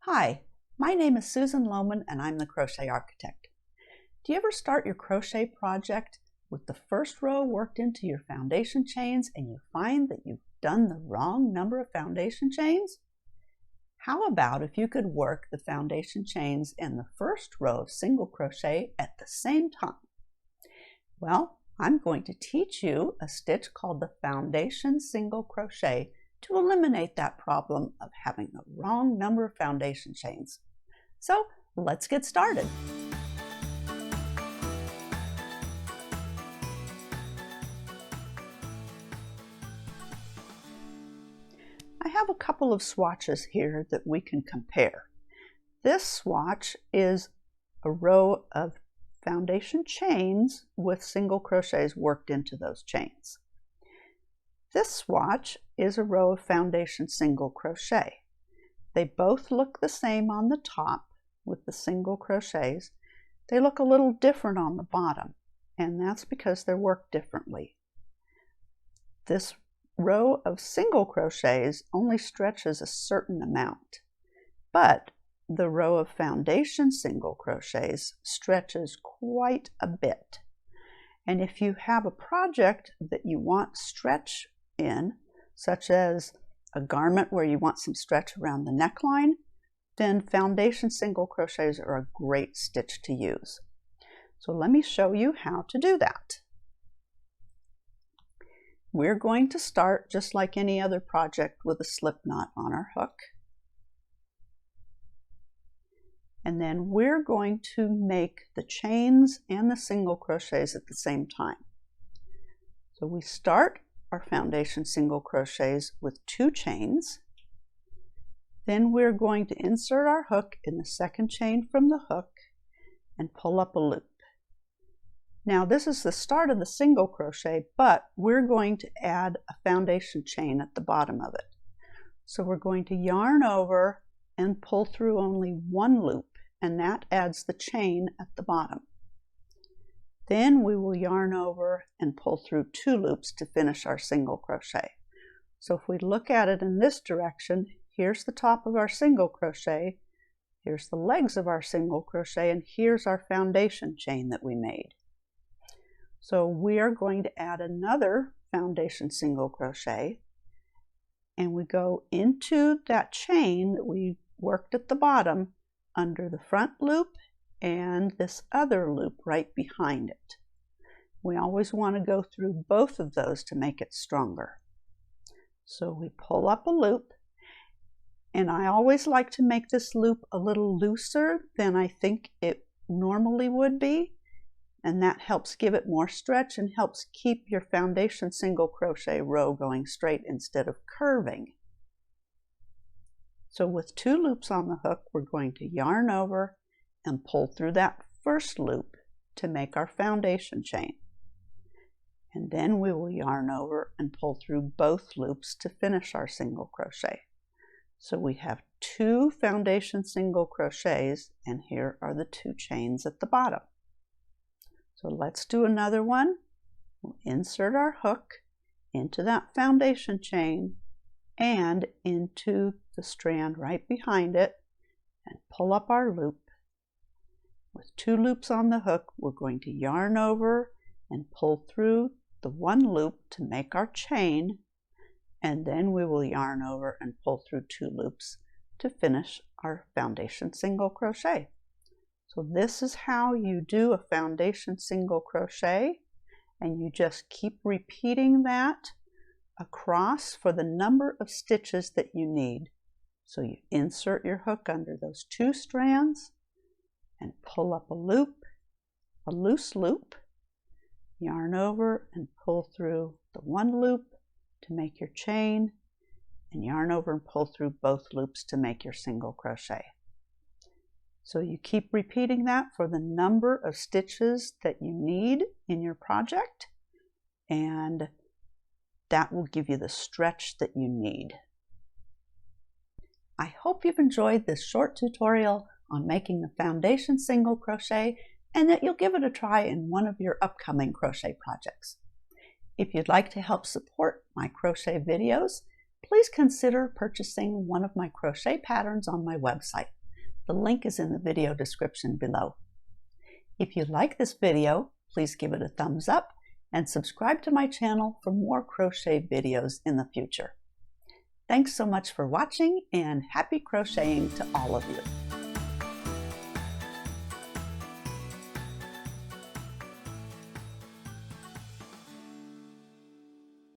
Hi, my name is Susan Lohman and I'm the Crochet Architect. Do you ever start your crochet project with the first row worked into your foundation chains and you find that you've done the wrong number of foundation chains? How about if you could work the foundation chains and the first row of single crochet at the same time? Well, I'm going to teach you a stitch called the foundation single crochet to eliminate that problem of having the wrong number of foundation chains. So let's get started. I have a couple of swatches here that we can compare. This swatch is a row of foundation chains with single crochets worked into those chains. This swatch is a row of foundation single crochet. They both look the same on the top with the single crochets. They look a little different on the bottom, and that's because they're worked differently. This row of single crochets only stretches a certain amount, but the row of foundation single crochets stretches quite a bit. And if you have a project that you want stretch in, such as a garment where you want some stretch around the neckline, then foundation single crochets are a great stitch to use. So let me show you how to do that. We're going to start just like any other project with a slip knot on our hook. And then we're going to make the chains and the single crochets at the same time. So we start our foundation single crochets with 2 chains. Then we're going to insert our hook in the second chain from the hook and pull up a loop. Now this is the start of the single crochet, but we're going to add a foundation chain at the bottom of it. So we're going to yarn over and pull through only 1 loop, and that adds the chain at the bottom. Then we will yarn over and pull through 2 loops to finish our single crochet. So if we look at it in this direction, here's the top of our single crochet, here's the legs of our single crochet, and here's our foundation chain that we made. So we are going to add another foundation single crochet, and we go into that chain that we worked at the bottom under the front loop and this other loop right behind it. We always want to go through both of those to make it stronger. So we pull up a loop, and I always like to make this loop a little looser than I think it normally would be, and that helps give it more stretch and helps keep your foundation single crochet row going straight instead of curving. So with 2 loops on the hook, we're going to yarn over and pull through that first loop to make our foundation chain. And then we will yarn over and pull through both loops to finish our single crochet. So we have 2 foundation single crochets, and here are the 2 chains at the bottom. So let's do another one. We'll insert our hook into that foundation chain and into the strand right behind it and pull up our loop. With 2 loops on the hook, we're going to yarn over and pull through the 1 loop to make our chain, and then we will yarn over and pull through 2 loops to finish our foundation single crochet. So this is how you do a foundation single crochet, and you just keep repeating that across for the number of stitches that you need. So you insert your hook under those 2 strands and pull up a loop, a loose loop, yarn over and pull through the 1 loop to make your chain, and yarn over and pull through both loops to make your single crochet. So you keep repeating that for the number of stitches that you need in your project, and that will give you the stretch that you need. I hope you've enjoyed this short tutorial on making the foundation single crochet, and that you'll give it a try in one of your upcoming crochet projects. If you'd like to help support my crochet videos, please consider purchasing one of my crochet patterns on my website. The link is in the video description below. If you like this video, please give it a thumbs up and subscribe to my channel for more crochet videos in the future. Thanks so much for watching, and happy crocheting to all of you.